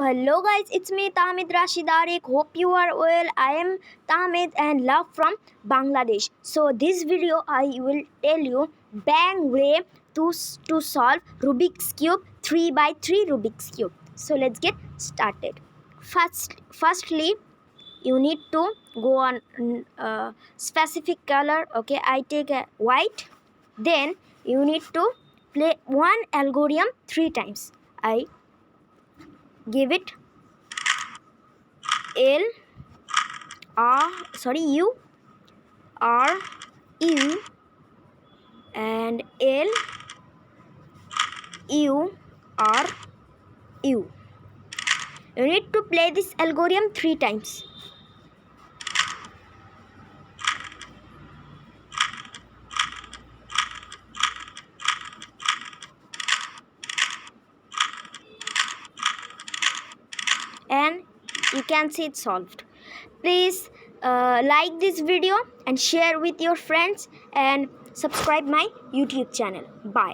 Hello guys, it's me Tahmid Rashid Ariq. Hope you are well. I am Tahmid and love from Bangladesh. So this video I will tell you bang way to solve Rubik's Cube 3 by 3 Rubik's Cube. So let's get started. Firstly, you need to go on specific color. Okay, I take a white. Then you need to play one Algoriam 3 times. I give it L R U R U and L U R U. You need to play this algorithm 3 times. And you can see it solved. Please like this video and share with your friends and subscribe my YouTube channel. Bye.